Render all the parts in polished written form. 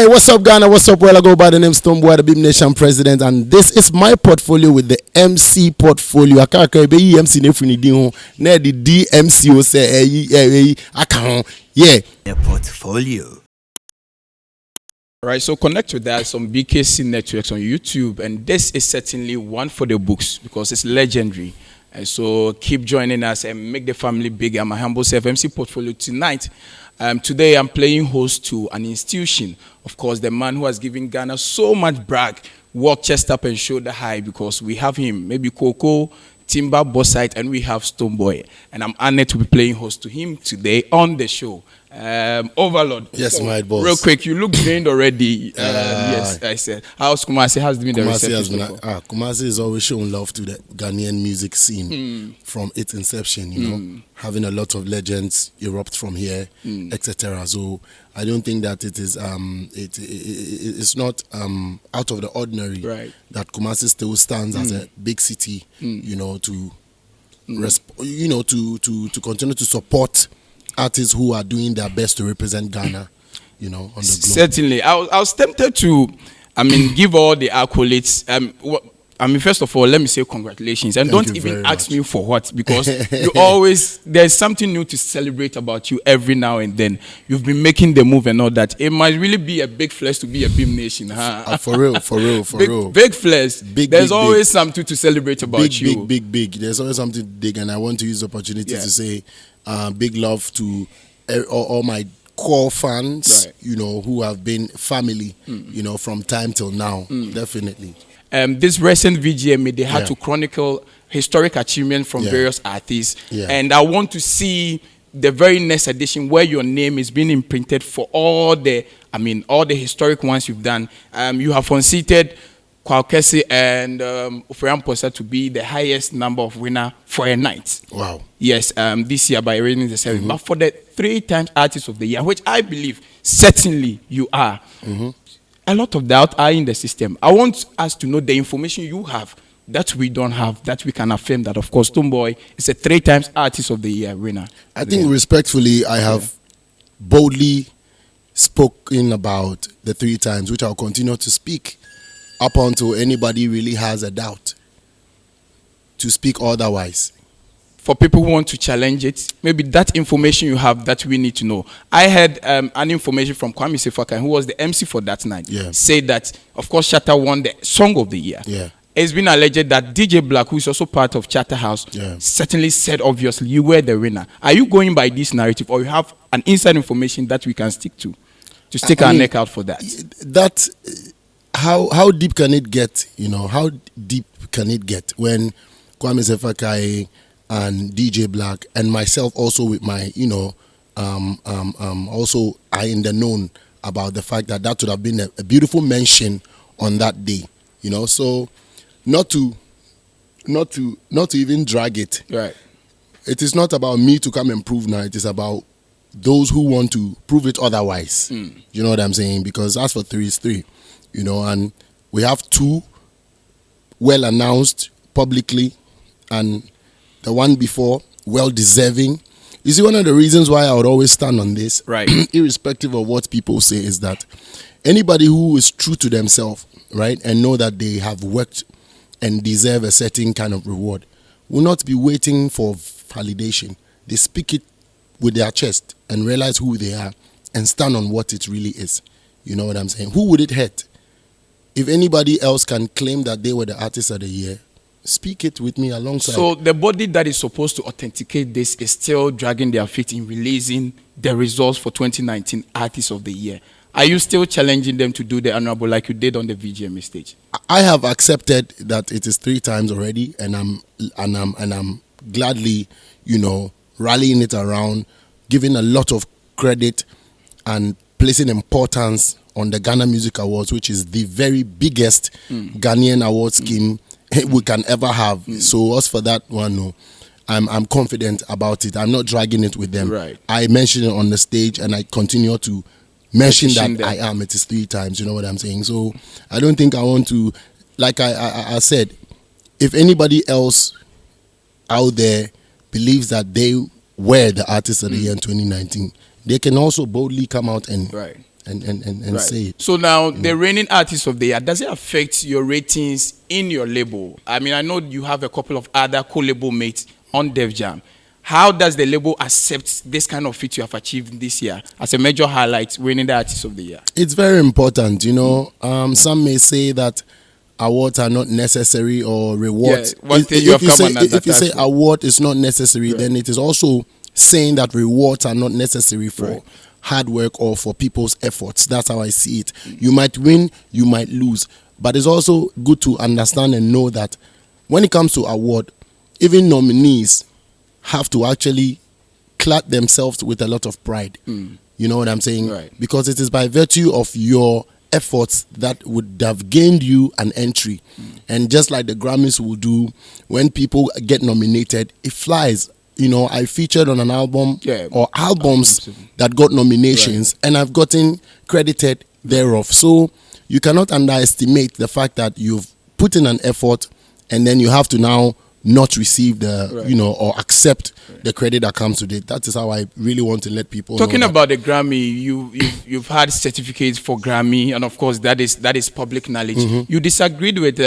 Hey, what's up, Ghana? What's up? Well, I go by the name Stonebwoy, the Beam Nation president, and this is my portfolio with the MC portfolio. I can't be MC nefuni di ho. Na the DMC o say I can't. Yeah. The portfolio. Right, so connect with that some BKC networks on YouTube, and this is certainly one for the books because it's legendary. And so keep joining us and make the family big. I'm a humble self MC portfolio tonight. Today I'm playing host to an institution. Of course, the man who has given Ghana so much brag, walk chest up and shoulder high, because we have him, maybe Coco, Timber, Bossite, and we have Stonebwoy. And I'm honored to be playing host to him today on the show. Overlord. Yes, so, my boss. Real quick, you look drained already. Yes, I said. How's Kumasi? How's been the reception? Kumasi is always showing love to the Ghanaian music scene from its inception, you know, having a lot of legends erupt from here, etc. So I don't think that it is it's not out of the ordinary that Kumasi still stands as a big city, you know, to to continue to support artists who are doing their best to represent Ghana, you know, on the globe. Certainly. I was tempted to, give all the accolades. First of all, let me say congratulations. And don't even ask me for what, because you always, there's something new to celebrate about you every now and then. You've been making the move and all that. It might really be a big flex to be a Beam Nation, huh? For real. Big flex. There's always something to celebrate about you. Big. There's always something big, and I want to use the opportunity to say big love to all my core fans, you know, who have been family, you know, from time till now, definitely. This recent VGMA, they had to chronicle historic achievements from various artists. And I want to see the very next edition where your name is being imprinted for all the, all the historic ones you've done. You have unseated Kwakesi and Afrodancer to be the highest number of winner for a night. Wow. Yes, this year by reigning the seven. But for the 3 times artist of the year, which I believe certainly you are, a lot of doubt are in the system. I want us to know the information you have that we don't have, that we can affirm that, of course, Stonebwoy is a 3 times artist of the year winner. I think respectfully, I have boldly spoken about the 3 times, which I'll continue to speak up until anybody really has a doubt to speak otherwise. For people who want to challenge it, maybe that information you have that we need to know. I had an information from Kwame Sefaka, who was the MC for that night, say that, of course, Shatta won the Song of the Year. It's been alleged that DJ Brak, who is also part of Chatter House, certainly said, obviously, you were the winner. Are you going by this narrative, or you have an inside information that we can stick to stick our neck out for that? That, how deep can it get, you know, how deep can it get when Kwame Sefaka and DJ Brak and myself also with my, you know, also are in the known about the fact that would have been a beautiful mention on that day, you know. So not to even drag it. Right. It is not about me to come and prove now. It is about those who want to prove it otherwise. You know what I'm saying? Because as for 3 is 3, you know, and we have 2 well announced publicly, and the one before, well-deserving. You see, one of the reasons why I would always stand on this, irrespective of what people say, is that anybody who is true to themselves, right, and know that they have worked and deserve a certain kind of reward, will not be waiting for validation. They speak it with their chest and realize who they are and stand on what it really is. You know what I'm saying? Who would it hurt? If anybody else can claim that they were the artist of the year, speak it with me alongside. So the body that is supposed to authenticate this is still dragging their feet in releasing the results for 2019 Artist of the Year. Are you still challenging them to do the honorable like you did on the VGMA stage? I have accepted that it is 3 times already, and I'm gladly, you know, rallying it around, giving a lot of credit and placing importance on the Ghana Music Awards, which is the very biggest Ghanaian award scheme we can ever have. So as for that one, no, I'm confident about it. I'm not dragging it with them. I mentioned it on the stage, and I continue to mention that I am. It is 3 times. You know what I'm saying? So I don't think I want to, like I said, if anybody else out there believes that they were the artist of the year in 2019, they can also boldly come out and and say it. So now, the reigning artist of the year, does it affect your ratings in your label? I mean, I know you have a couple of other co-label mates on Def Jam. How does the label accept this kind of feat you have achieved this year as a major highlight, winning the artist of the year? It's very important, you know. Some may say that awards are not necessary or rewards. Yeah, if you say award is not necessary, then it is also saying that rewards are not necessary for hard work or for people's efforts. That's how I see it. You might win, you might lose, but it's also good to understand and know that when it comes to award, even nominees have to actually clad themselves with a lot of pride. You know what I'm saying? Right. Because it is by virtue of your efforts that would have gained you an entry. And just like the Grammys will do, when people get nominated, it flies. You know, I featured on an album or albums that got nominations, and I've gotten credited thereof. So you cannot underestimate the fact that you've put in an effort and then you have to now not receive the, you know, or accept the credit that comes with it. That is how I really want to let people know. Talking about the Grammy, you've had certificates for Grammy, and of course that is public knowledge. You disagreed with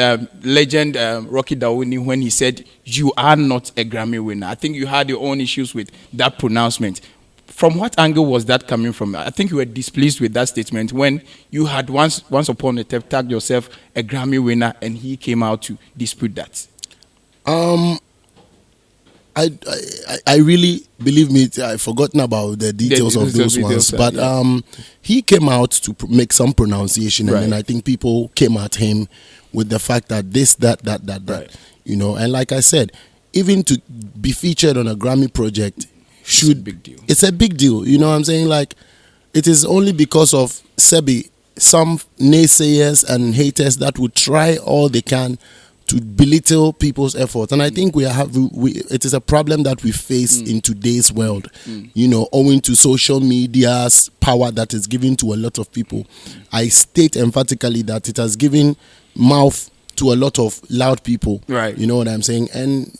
legend Rocky Dawuni when he said you are not a Grammy winner. I think you had your own issues with that pronouncement. From what angle was that coming from? I think you were displeased with that statement when you had once upon a time tagged yourself a Grammy winner, and he came out to dispute that. I really, believe me, I've forgotten about the details of those ones. But he came out to make some pronunciation, and then I think people came at him with the fact that this, that. You know, and like I said, even to be featured on a Grammy project it's a big deal. It's a big deal. You know what I'm saying? Like, it is only because of Sebi, some naysayers and haters that would try all they can to belittle people's efforts. And I think it is a problem that we face in today's world, you know, owing to social media's power that is given to a lot of people. I state emphatically that it has given mouth to a lot of loud people. Right. You know what I'm saying? And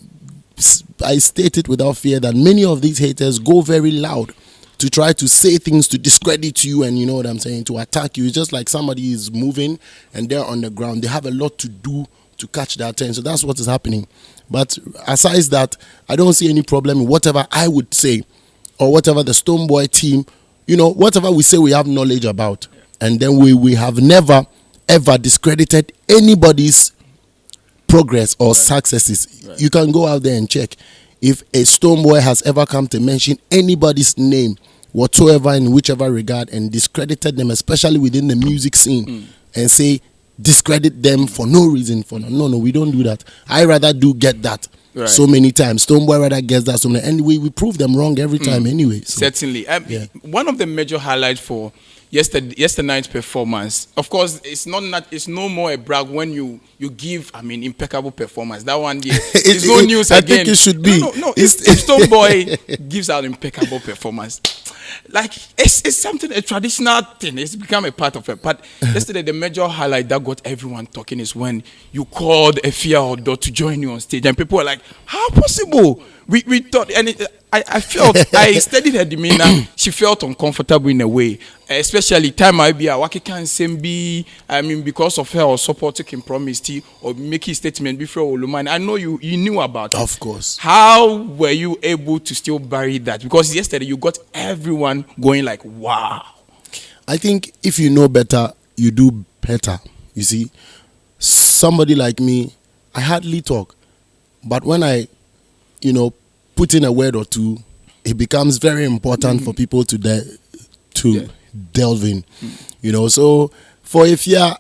I state it without fear that many of these haters go very loud to try to say things to discredit you, and you know what I'm saying, to attack you. It's just like somebody is moving and they're on the ground. They have a lot to do to catch their attention. So that's what is happening. But aside that, I don't see any problem in whatever I would say or whatever the Stonebwoy team, you know, whatever we say we have knowledge about. And then we have never, ever discredited anybody's progress or successes. You can go out there and check. If a Stonebwoy has ever come to mention anybody's name whatsoever in whichever regard and discredited them, especially within the music scene, and say, discredit them for no reason. No, we don't do that. I rather do get that so many times. Stonebwoy rather gets that so many. Anyway, we prove them wrong every time anyway. So. Certainly. One of the major highlights for yesterday night's performance, of course, it's no more a brag when you give, I mean, impeccable performance. That one, it's no news again. I think it should be. No. If Stonebwoy gives out impeccable performance, like it's something, a traditional thing. It's become a part of it. But yesterday, the major highlight that got everyone talking is when you called Efia Odo to join you on stage, and people were like, "How possible?" We thought, and I felt, I studied her demeanor. She felt uncomfortable in a way, especially time I be a Wakikan Sembi. I mean, because of her or support taking promise or making statement before Oluman. I know you knew about it. Of course. How were you able to still bury that? Because yesterday you got everyone going like, wow. I think if you know better, you do better. You see, somebody like me, I hardly talk, but when I, you know, put in a word or two, it becomes very important for people to delve in. You know, so for Ifya,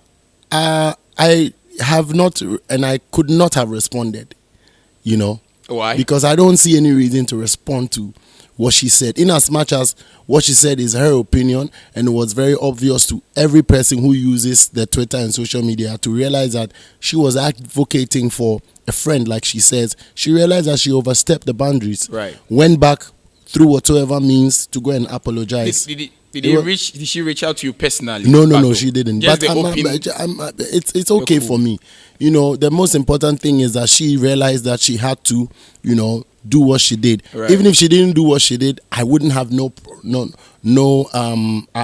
I have not, and I could not have responded. You know, why? Because I don't see any reason to respond to what she said, in as much as what she said is her opinion, and it was very obvious to every person who uses the Twitter and social media to realize that she was advocating for a friend, like she says. She realized that she overstepped the boundaries. Right. Went back through whatever means to go and apologize. Did she reach out to you personally? No, she didn't. Just but it's okay for me. You know, the most important thing is that she realized that she had to, you know, do what she did. Right. Even if she didn't do what she did, I wouldn't have I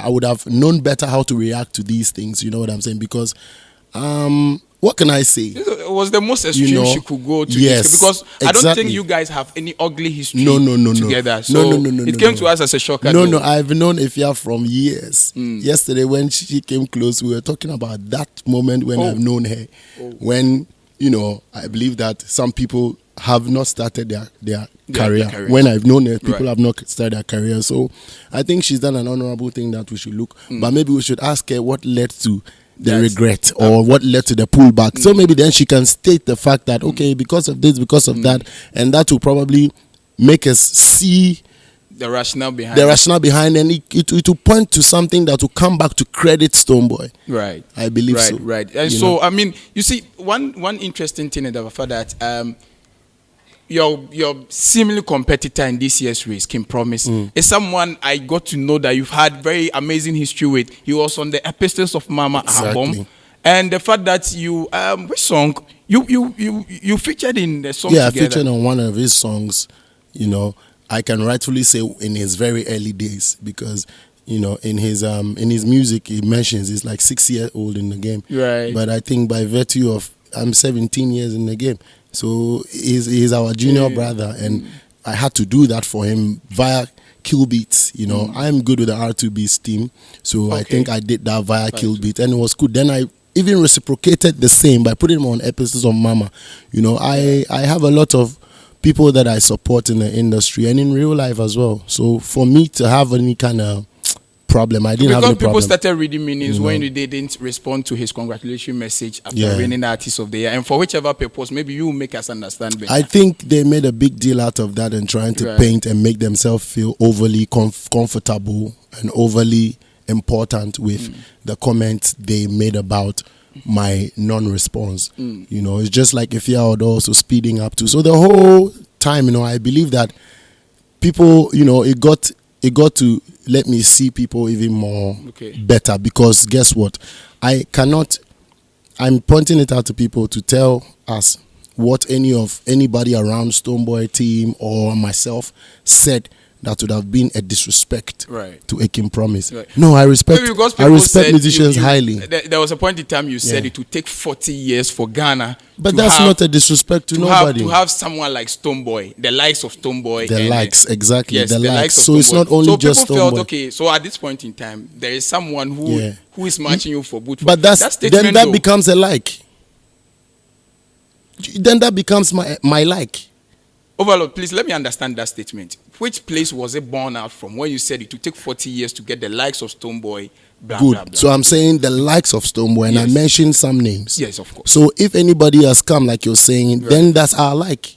would have known better how to react to these things. You know what I'm saying? Because what can I say? It was the most extreme she could go to. Yes, because exactly. I don't think you guys have any ugly history no, together. No. So No, it came to us as a shocker. No, I've known Ifya from years. Yesterday when she came close, we were talking about that moment when I've known her. When, I believe that some people have not started their career. When I've known her, people have not started their career. So I think she's done an honorable thing that we should look. But maybe we should ask her what led to the regret or what led to the pullback. So maybe then she can state the fact that, okay, because of this, because of that, and that will probably make us see the rationale behind and it will point to something that will come back to credit Stonebwoy. Right. I believe so. Right. And so, I mean, you see, one interesting thing about the fact that your seemingly competitor in this year's race, Kim Promise, is someone I got to know that you've had very amazing history with. He was on the Epistles of Mama album, and the fact that you which song you featured in the song? Yeah, together. I featured on one of his songs. I can rightfully say in his very early days, because in his music he mentions he's like 6 years old in the game. Right. But I think by virtue of I'm 17 years in the game. So he's our junior brother, and I had to do that for him via Kill Beats. I'm good with the R2B's team, so I think I did that via Kill Beats, and it was good. Then I even reciprocated the same by putting him on Episodes of Mama. I have a lot of people that I support in the industry and in real life as well. So for me to have any kind of problem, I didn't have any problem. Because people started reading meanings when they didn't respond to his congratulatory message after winning Artist of the Year, and for whichever purpose, maybe you will make us understand better. I think they made a big deal out of that and trying to paint and make themselves feel overly comfortable and overly important with the comments they made about my non-response. It's just like if you're also speeding up to. So the whole time, I believe that people, it got to let me see people even more better, because guess what? I'm pointing it out to people to tell us what anybody around Stonebwoy team or myself said that would have been a disrespect to Akim Promise. Right. No, I respect musicians highly. There was a point in time you said it would take 40 years for Ghana. But that's not a disrespect to nobody. To have someone like Stonebwoy, the likes of Stonebwoy. Exactly. Yes, the likes. Of so Stonebwoy. It's not only just Stonebwoy. So people felt, okay, so at this point in time, there is someone who is matching you for boot. But then that becomes a like. Then that becomes my like. Overlord, please let me understand that statement. Which place was it born out from when you said it would take 40 years to get the likes of Stonebwoy? Blah, Good. Blah, blah. So I'm saying the likes of Stonebwoy, and I mentioned some names. Yes, of course. So if anybody has come, like you're saying, then that's our like.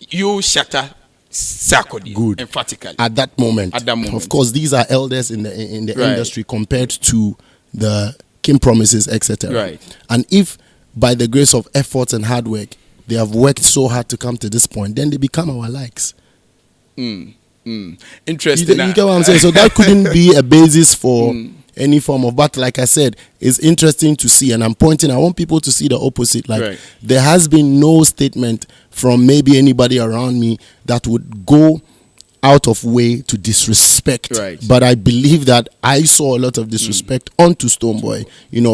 You shatter Sarkodie. Good. Emphatically. At that moment. Of course, these are elders in the industry compared to the Kim Promises, etc. Right. And if by the grace of efforts and hard work, they have worked so hard to come to this point, then they become our likes. Interesting. You get what I'm saying? So that couldn't be a basis for any form of, but like I said, it's interesting to see, and I want people to see the opposite. Like there has been no statement from maybe anybody around me that would go out of way to disrespect. But I believe that I saw a lot of disrespect onto Stonebwoy,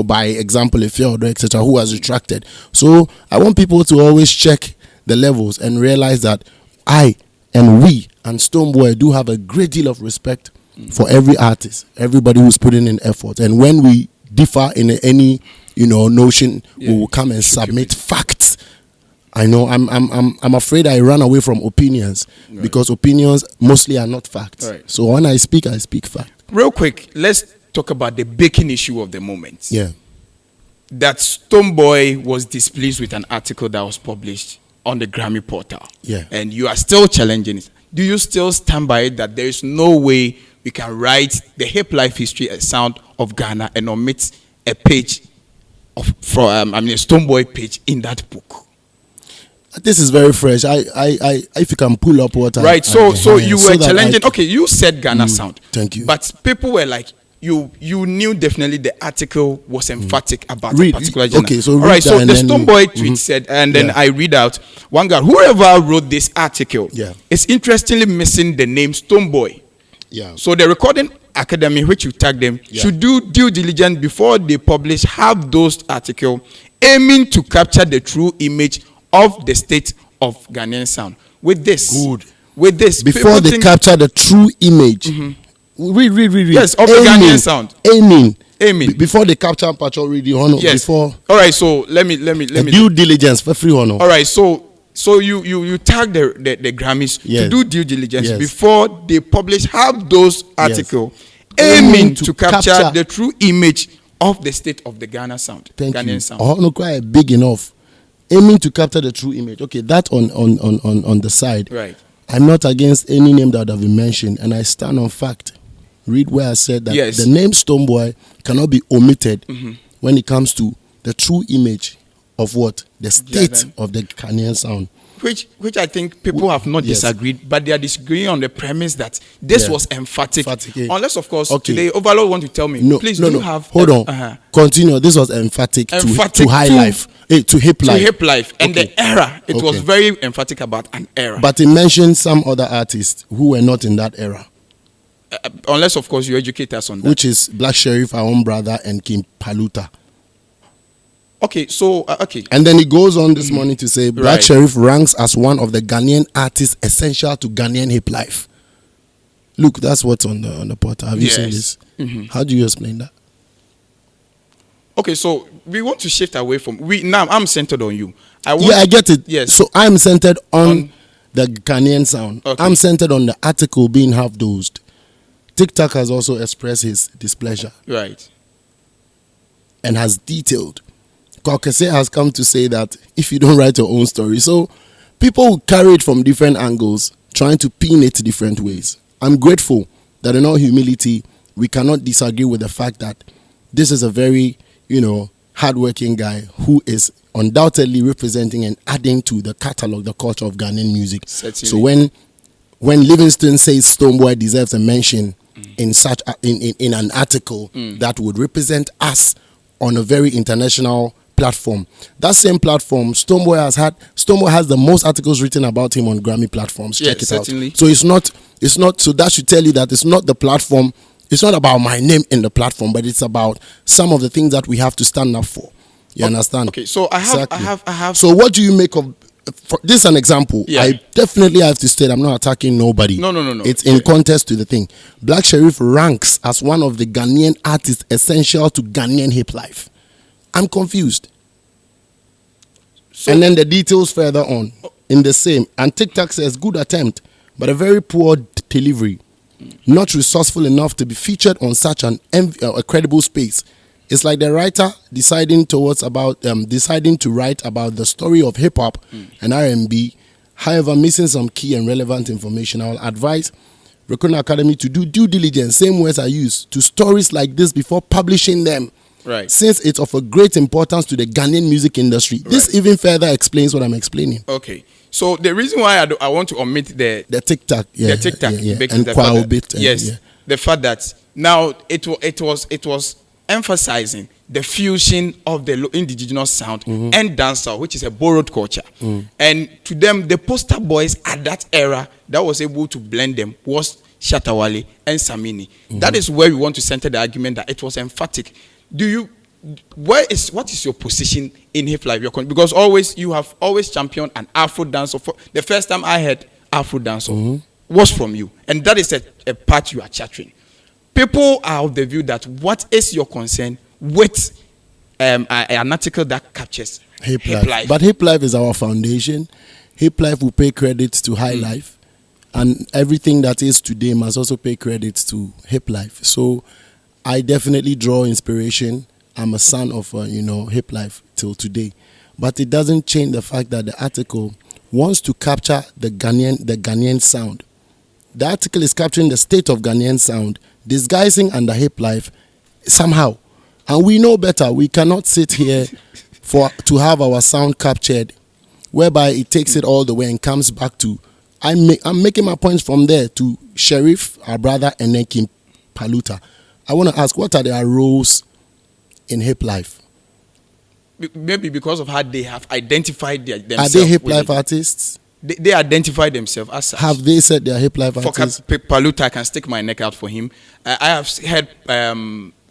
by example, Ifeodo, etc., who has retracted. So I want people to always check the levels and realize that I and we and Stonebwoy do have a great deal of respect for every artist, everybody who's putting in effort. And when we differ in any, notion, we will come and submit facts. I know I'm afraid I run away from opinions because opinions mostly are not facts. So when I speak fact. Real quick, let's talk about the baking issue of the moment. Yeah. That Stonebwoy was displeased with an article that was published on the Grammy portal. Yeah. And you are still challenging it. Do you still stand by it that there is no way we can write the Hiplife history and sound of Ghana and omit a page a Stonebwoy page in that book? This is very fresh. If you can pull up what so you were challenging. Okay, you said Ghana sound. Thank you. But people were like, you knew definitely the article was emphatic about a particular genre. Okay, so all right. So the Stonebwoy tweet mm-hmm. said, and then I read out one guy. Whoever wrote this article is interestingly missing the name Stonebwoy. Yeah. So the Recording Academy, which you tag them, should do due diligence before they publish half those articles, aiming to capture the true image of the state of Ghanaian sound. With this, before they capture the true image. Mm-hmm. Read. Yes, of the Ghanaian sound. Aiming. Before they capture Pacho reading honor. Yes. Before. All right. So let me. Due diligence for free honor. All right. So you tag the Grammys to do due diligence before they publish half those articles, aiming to capture the true image of the state of the Ghana sound. Ghanaian sound. Oh, no, quite big enough. Aiming to capture the true image. Okay, that on the side. Right. I'm not against any name that have been mentioned, and I stand on fact. Read where I said that the name Stonebwoy cannot be omitted when it comes to the true image of what? The state of the Ghanaian sound. Which I think people have not disagreed, but they are disagreeing on the premise that this was emphatic. Unless, of course, today Overlord want to tell me, please do have... Hold on. Continue. This was emphatic to High Life. To Hiplife. To Hiplife. And the era, it was very emphatic about an era. But it mentioned some other artists who were not in that era. Unless, of course, you educate us on that. Which is Black Sheriff, our own brother, and King Paluta. Okay, so, And then he goes on this morning to say, Black Sheriff ranks as one of the Ghanaian artists essential to Ghanaian hip life. Look, that's what's on the portal. Have you seen this? How do you explain that? Okay, so we want to shift away from... Now, I'm centered on you. I get it. Yes. So I'm centered on the Ghanaian sound. Okay. I'm centered on the article being half-dosed. TikTok has also expressed his displeasure. Right. And has detailed. Kokese has come to say that if you don't write your own story. So people will carry it from different angles, trying to pin it different ways. I'm grateful that in all humility, we cannot disagree with the fact that this is a very, hardworking guy who is undoubtedly representing and adding to the catalog, the culture of Ghanaian music. Certainly. So when Livingston says Stonebwoy deserves a mention in such in an article that would represent us on a very international platform, that same platform Stonebwoy has the most articles written about him on Grammy platforms. Check it out. So it's not so that should tell you that it's not the platform. It's not about my name in the platform, but it's about some of the things that we have to stand up for. You understand? Okay, so I have. So what do you make of? This is an example. Yeah. I definitely have to state I'm not attacking nobody. No. It's in context to the thing. Black Sheriff ranks as one of the Ghanaian artists essential to Ghanaian hip life. I'm confused. And then the details further on in the same. And TikTok says good attempt, but a very poor delivery. Not resourceful enough to be featured on such a credible space. It's like the writer deciding to write about the story of hip hop and R&B, however, missing some key and relevant information. I will advise Recording Academy to do due diligence, same words I use, to stories like this before publishing them. Right. Since it's of a great importance to the Ghanaian music industry. Right. This even further explains what I'm explaining. Okay. So the reason why I want to omit the TikTok, the TikTok, and the fact that now it was emphasizing the fusion of the indigenous sound and dancehall, which is a borrowed culture. And to them, the poster boys at that era that was able to blend them was Shatawale and Samini. That is where we want to center the argument that it was emphatic. What is your position in Hiplife? Because you have always championed an Afrodancer. The first time I heard Afrodancer was from you, and that is a part you are chattering. People are of the view that what is your concern with an article that captures Hiplife? But Hiplife is our foundation. Hiplife will pay credit to High Life, and everything that is today must also pay credit to Hiplife. So I definitely draw inspiration. I'm a son of Hiplife till today, but it doesn't change the fact that the article wants to capture the Ghanaian sound. The article is capturing the state of Ghanaian sound, disguising under Hiplife somehow, and we know better. We cannot sit here to have our sound captured, whereby it takes it all the way and comes back to. I'm making my points from there to Sheriff, our brother, and then King Paluta. I want to ask, what are their roles in Hiplife? Maybe because of how they have identified themselves. Are they Hiplife artists? They identify themselves as such. Have they said they are Hiplife artists? For Paluta, I can stick my neck out for him. I have heard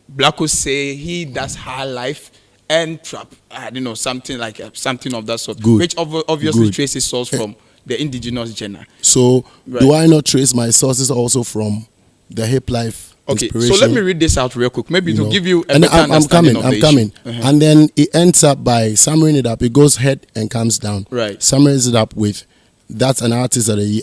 Brak say he does high life and trap. I don't know, something like something of that sort. Good. Which obviously Good. traces source from the indigenous genre. So, Right. do I not trace my sources also from the Hiplife Okay, inspiration? so let me read this out real quick. Maybe to know. give you a And better I'm understanding coming, of I'm the coming. issue. And then it ends up by summing it up. It goes head and comes down. Right. Summaries it up with, that's an artist of the year,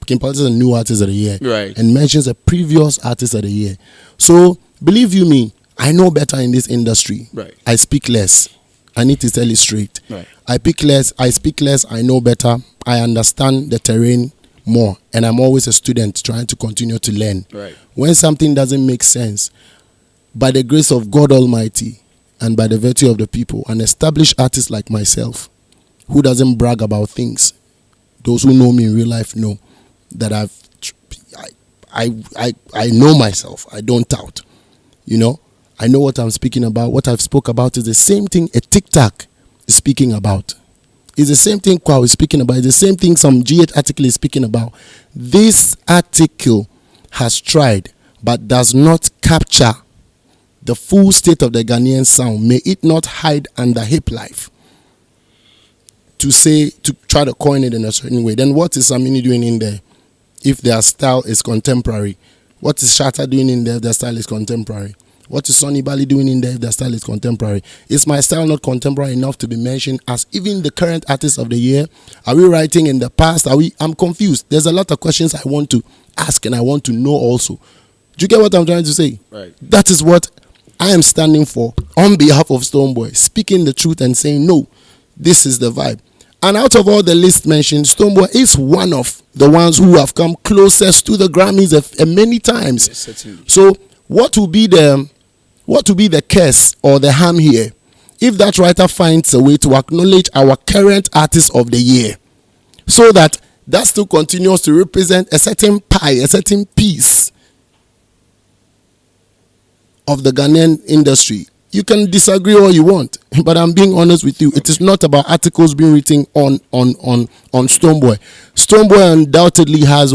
Kim Paul is a new artist of the year. Right. And mentions a previous artist of the year. So, believe you me, I know better in this industry. Right. I speak less. I need to tell you straight. Right. I speak less, I know better. I understand the terrain more. And I'm always a student trying to continue to learn. Right. When something doesn't make sense, by the grace of God Almighty and by the virtue of the people, an established artist like myself, who doesn't brag about things, those who know me in real life know that I know myself. I don't tout. You know, I know what I'm speaking about. What I've spoke about is the same thing a TikTok is speaking about. It's the same thing Kwa is speaking about. It's the same thing some G8 article is speaking about. This article has tried but does not capture the full state of the Ghanaian sound. May it not hide under Hiplife to try to coin it in a certain way. Then what is Samini doing in there if their style is contemporary? What is Shatta doing in there if their style is contemporary? What is Sonny Bali doing in there if their style is contemporary? Is my style not contemporary enough to be mentioned as even the current artist of the year? Are we writing in the past? I'm confused. There's a lot of questions I want to ask and I want to know also. Do you get what I'm trying to say? Right. That is what I am standing for on behalf of Stonebwoy, speaking the truth and saying, no, this is the vibe. And out of all the list mentioned, Stonebwoy is one of the ones who have come closest to the Grammys many times. Yes, certainly. So what will be the curse or the harm here if that writer finds a way to acknowledge our current artist of the year, so that still continues to represent a certain pie, a certain piece of the Ghanaian industry? You can disagree all you want, but I'm being honest with you. It is not about articles being written on Stonebwoy. Stonebwoy undoubtedly has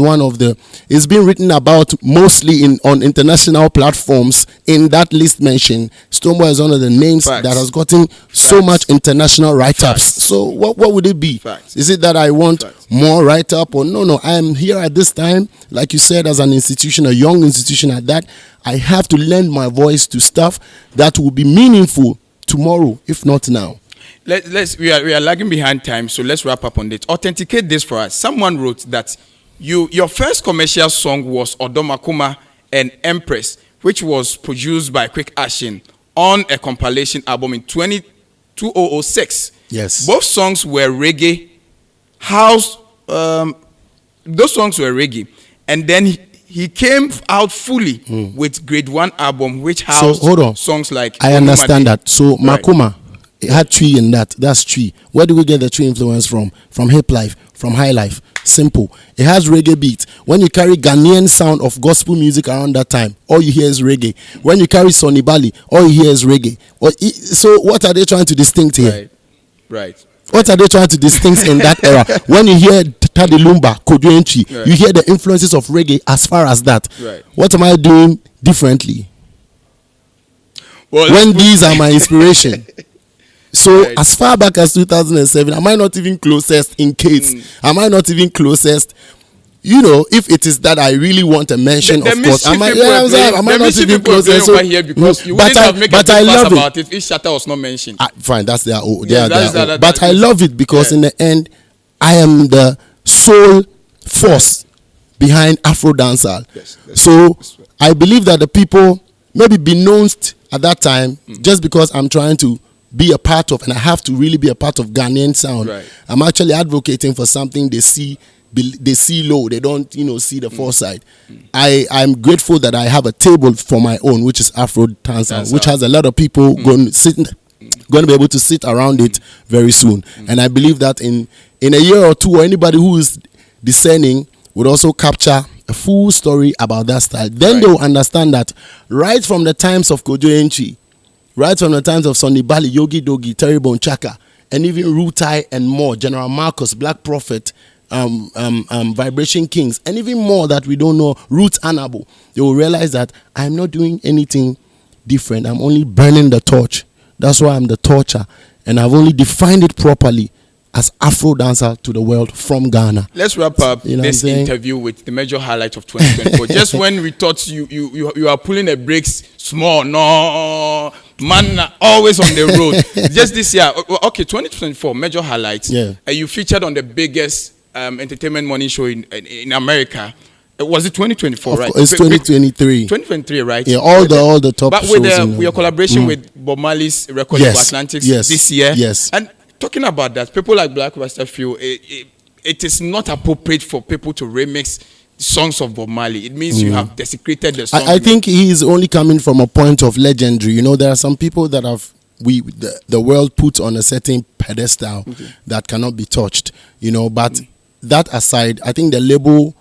it's been written about mostly on international platforms. In that list mentioned, Stonebwoy is one of the names Facts. that has gotten so Facts. much international write-ups. Facts. So what would it be? Facts. Is it that I want Facts. more write-up or no? I am here at this time, like you said, as an institution, a young institution at that. I have to lend my voice to stuff that will be meaningful tomorrow, if not now. We are lagging behind time, so let's wrap up on this. Authenticate this for us. Someone wrote that your first commercial song was Odomakuma and Empress, which was produced by Quick Action on a compilation album in 2006. Yes. Both songs were reggae, house. Those songs were reggae, and then he came out fully with Grade 1 album, which housed hold on. songs like I understand that. So Right. Makuma, it had tree in that. That's tree. Where do we get the tree influence from? From Hiplife, from High Life. Simple. It has reggae beat. When you carry Ghanaian sound of gospel music around that time, all you hear is reggae. When you carry Sonny Bali, all you hear is reggae. So what are they trying to distinct here? Right. What are they trying to distinct in that era? When you hear Tadi Lumba, Koduenchi, Right. you hear the influences of reggae as far as that. Right. What am I doing differently? Well, When these are my inspiration. So Right. as far back as 2007, am I not even closest in case? Am I not even closest? You know, if it is that I really want a mention, the of course, am I mischief people are playing- am the I not mischief even people are playing closest? So, over here because you wouldn't have made a but big I fuss love it. about it if Shatta was not mentioned. Fine, that's their own. Yeah, They are that's their own. that- But I that- love it because yeah. in the end, I am the sole force behind Afrodancer. Yes, So I believe that the people maybe beknownst at that time, just because I'm trying to be a part of, and I have to really be a part of Ghanaian sound. Right. I'm actually advocating for something they see low. They don't, see the foresight. I'm grateful that I have a table for my own, which is Afrodancer, which has a lot of people going to be able to sit around it very soon. And I believe that in a year or two, or anybody who is discerning would also capture a full story about that style. Then they will understand that right from the times of Kojo Enchi, right from the times of Sonny Bali, Yogi Dogi, Terry Bone Chaka, and even Rutai and more, General Marcus, Black Prophet, Vibration Kings, and even more that we don't know, Roots Annable, they will realize that I'm not doing anything different. I'm only burning the torch. That's why I'm the torcher. And I've only defined it properly as Afrodancer to the world from Ghana. Let's wrap up this interview with the major highlight of 2024. Just when we thought you are pulling the brakes small, no, man, always on the road. Just this year, okay, 2024 major highlights. Yeah. You featured on the biggest entertainment morning show in America. Was it 2024, right? It's 2023. 2023, right? Yeah, all the top but shows. But with your collaboration with Bob Marley's record of Atlantics this year. Yes. And talking about that, people like Black Buster feel it is not appropriate for people to remix songs of Bob Marley. It means you have desecrated the song. I think he is only coming from a point of legendary. You know, there are some people that have the world put on a certain pedestal that cannot be touched. You know, but that aside, I think the label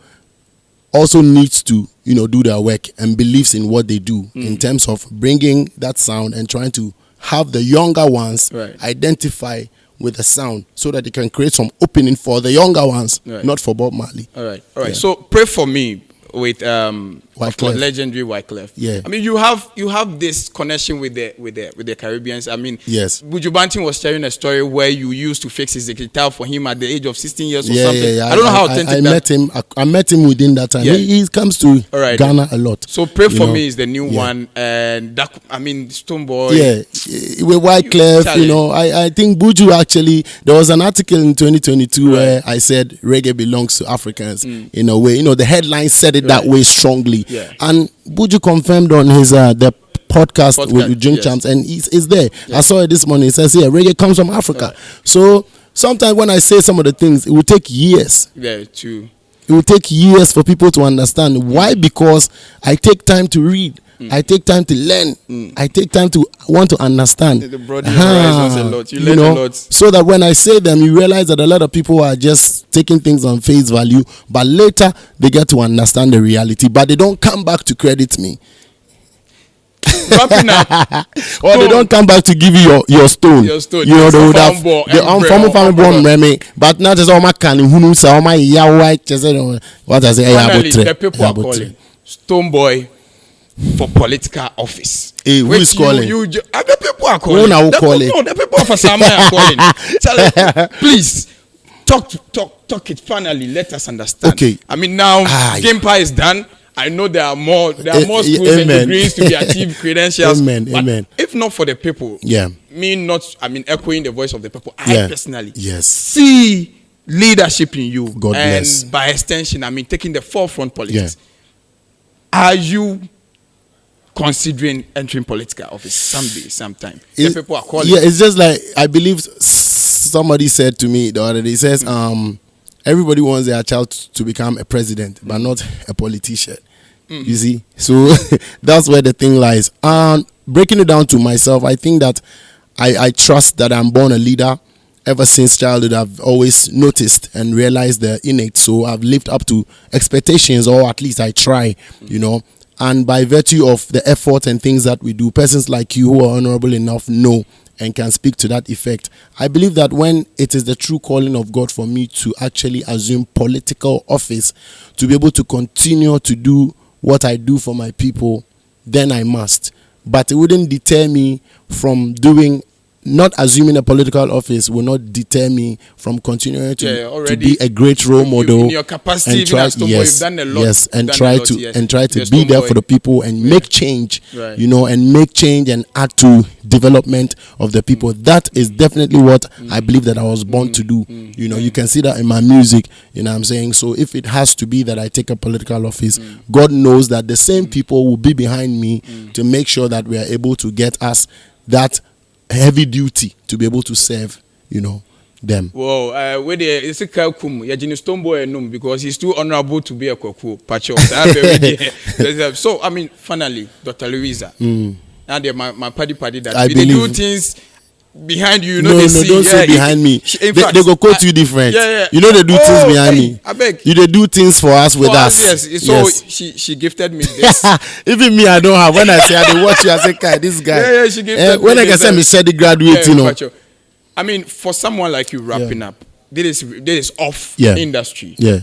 also needs to, you know, do their work and believes in what they do in terms of bringing that sound and trying to have the younger ones identify with the sound so that they can create some opening for the younger ones, not for Bob Marley. All right. Yeah. So pray for me with legendary Wyclef. Yeah. I mean, you have this connection with the Caribbeans. I mean, yes. Buju Banton was sharing a story where you used to fix his guitar for him at the age of 16 years or something. Yeah. I don't know how authentic I met him within that time. He comes to Ghana a lot. So pray for me is the new one, and that, I mean, Stonebwoy. Yeah, with Wyclef, you know, I think Buju actually, there was an article in 2022 where I said reggae belongs to Africans in a way. You know, the headline said it that way strongly. Yeah. And Buju confirmed on his the podcast with Drink Champs, and it's there. I saw it this morning. It says here, reggae comes from Africa. So sometimes when I say some of the things, it will take years. Yeah, true. It will take years for people to understand. Why? Because I take time to read. I take time to learn. I take time to want to understand. The broad horizons a lot. You learn a lot. So that when I say them, you realize that a lot of people are just taking things on face value, but later they get to understand the reality, but they don't come back to credit me. Wrapping up. Or they don't come back to give you your stone. Your stone. You know, they would have the family born Remy, but not as all my can who say all my white. What I say? Finally, the people are calling Stonebwoy for political office. Hey, who is calling? The people are calling. Who calling? No, the people for Samai are calling. Tell please talk it. Finally, let us understand. Okay. I mean, now Game Pie is done. I know there are more schools and degrees to be achieved, credentials. Amen. If not for the people, echoing the voice of the people, I personally see leadership in you. God bless. And by extension, taking the forefront politics. Are you considering entering political office sometime? The people are calling. Yeah, it's just like, I believe somebody said to me the other day, he says, everybody wants their child to become a president, but not a politician. You see? So that's where the thing lies. Breaking it down to myself, I think that I trust that I'm born a leader. Ever since childhood, I've always noticed and realized the innate. So I've lived up to expectations, or at least I try, you know. And by virtue of the effort and things that we do, persons like you who are honorable enough know and can speak to that effect. I believe that when it is the true calling of God for me to actually assume political office, to be able to continue to do what I do for my people, then I must. But it wouldn't deter me from doing. Not assuming a political office will not deter me from continuing to be a great role model. In your capacity, and try, you've done a lot. And try to be there for the people and make change, you know, and make change and add to development of the people. That is definitely what I believe that I was born to do. You know, you can see that in my music, you know what I'm saying? So if it has to be that I take a political office, God knows that the same people will be behind me to make sure that we are able to get us that heavy duty to be able to serve, you know, them. Well, with the it's a Kalkum, Yajin Stonebwoy num because he's too honorable to be a Koku Pacho. So I mean, finally, Dr. Louisa. Now my party that we do things behind you, no, they no, see. don't say behind me. They go quote you different. You know they do things behind me. I beg. You they do things for us with us. Yes. So she gifted me this. Even me, I don't have. When I say I dey watch you, I say, "Kai, this guy." She gifted me. When I can say me said the graduate, you know. I mean, for someone like you wrapping up, this is off industry. Yeah.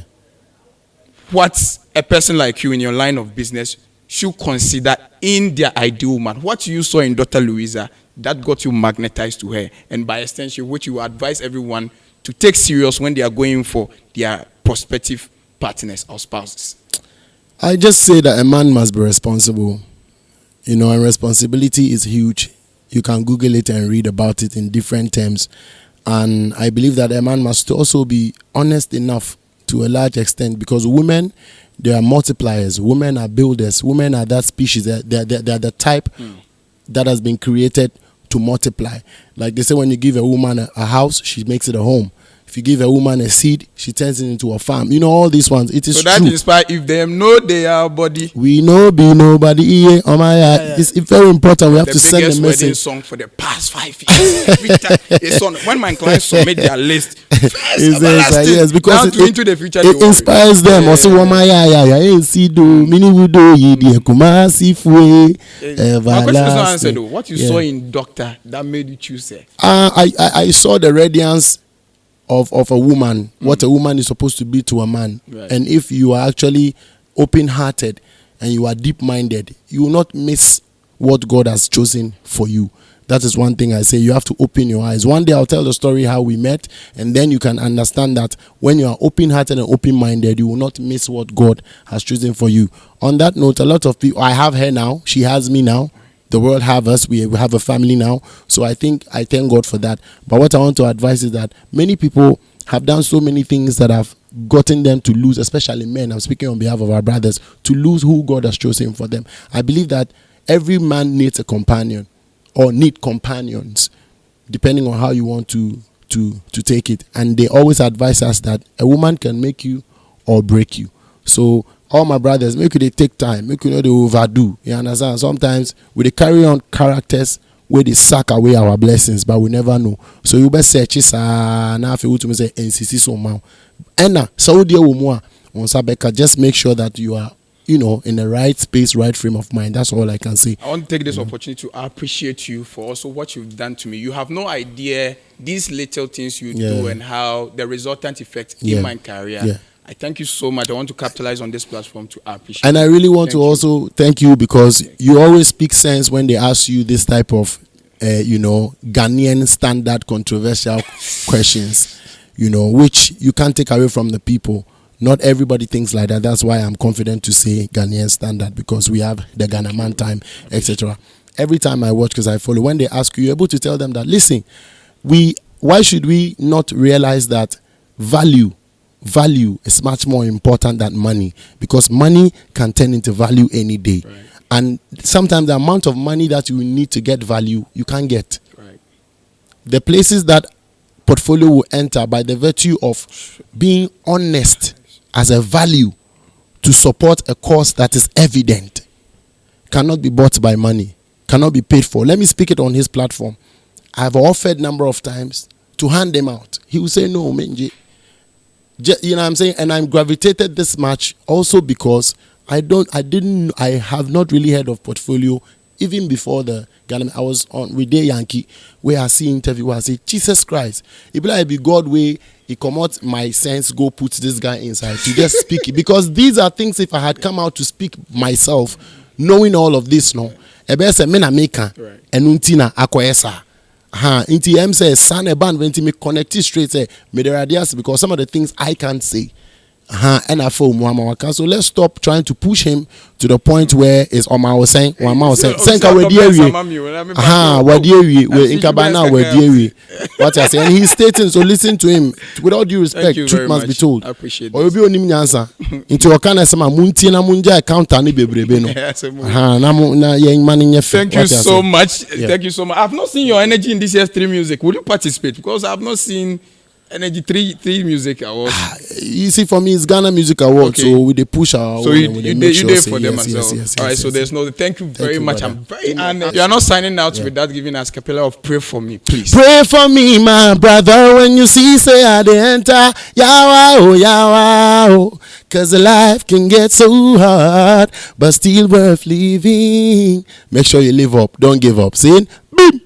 What a person like you in your line of business should consider in their ideal woman. What you saw in Dr. Louisa that got you magnetized to her, and by extension, which you advise everyone to take serious when they are going for their prospective partners or spouses. I just say that a man must be responsible, you know, and responsibility is huge. You can Google it and read about it in different terms. And I believe that a man must also be honest enough to a large extent, because women, they are multipliers. Women are builders. Women are that species. They're the type that has been created to multiply. Like they say, when you give a woman a house, she makes it a home. If you give a woman a seed, she turns it into a farm. You know, all these ones. It is true. So that inspires, if them know they are body. We know be nobody. Oh my God. It's very important. We have to send a message. The biggest wedding song for the past 5 years. Every time it's on. When my clients submit their list, yes, because into the future, it inspires them. Also, oh my God, see do mini wudo ye kumasi fue. My question is not answered though. What you saw in Doctor that made you choose her? I saw the radiance of a woman, what a woman is supposed to be to a man. Right. And if you are actually open-hearted and you are deep-minded, you will not miss what God has chosen for you. That is one thing I say. You have to open your eyes. One day I'll tell the story how we met, and then you can understand that when you are open-hearted and open-minded, you will not miss what God has chosen for you. On that note, a lot of people, I have her now, she has me now. The world have us. We have a family now. So I thank God for that. But what I want to advise is that many people have done so many things that have gotten them to lose, especially men. I'm speaking on behalf of our brothers, to lose who God has chosen for them. I believe that every man needs a companion or need companions, depending on how you want to take it. And they always advise us that a woman can make you or break you. So all my brothers, make they take time, make you know they overdo. You understand? Sometimes we carry on characters where they suck away our blessings, but we never know. So you best search this now if you want to say NCC so now. And Saudi Umwa on Sabeka, just make sure that you are, you know, in the right space, right frame of mind. That's all I can say. I want to take this opportunity to appreciate you for also what you've done to me. You have no idea these little things you do and how the resultant effect in my career. Yeah. I thank you so much. I want to capitalize on this platform to appreciate. And I really want to also thank you because you always speak sense when they ask you this type of, Ghanaian standard controversial questions, which you can't take away from the people. Not everybody thinks like that. That's why I'm confident to say Ghanaian standard, because we have the Ghana man time, etc. Every time I watch, because I follow, when they ask you, you're able to tell them that, listen, why should we not realize that value is much more important than money, because money can turn into value any day. Right. And sometimes the amount of money that you need to get value, you can't get. Right. The places that portfolio will enter by the virtue of being honest as a value to support a cause that is evident cannot be bought by money, cannot be paid for. Let me speak it on his platform. I've offered number of times to hand them out. He will say, no, Menji. You know what I'm saying? And I'm gravitated this much also because I have not really heard of portfolio even before the Ghana. I was on with Day Yankee where I see interview where I say, Jesus Christ, it be God way he come out my sense, go put this guy inside to just speak it. Because these are things, if I had come out to speak myself, knowing all of this, no, ebe se mena maker enuntina akoesa. Inti M says son a band when me connect straight say me the radius, because some of the things I can't say. And I feel Muhammad. So let's stop trying to push him to the point where it's Oma was saying, Oma was saying, Senka we dear we in Kabana we dear. What I say, and he's stating, so listen to him. With all due respect, truth must be told. I appreciate or you be on answer. Into a kind of some munti na munja account and bebrebe no. Thank you so much. Thank you so much. I've not seen your energy in this year's 3 music. Will you participate? Because I've not seen Energy three music awards. You see, for me, it's Ghana Music Award, Okay. so we dey push our So own. you and we dey did make sure say for them yes, as well. yes, All right, yes, so yes. there's no. Thank you very you, much. brother. I'm very honored. You are not signing out without giving us capella of "Pray for Me," please. Pray for me, my brother, when you see say I dey enter. Yawa, oh, cause life can get so hard, but still worth living. Make sure you live up, don't give up. See? Boom.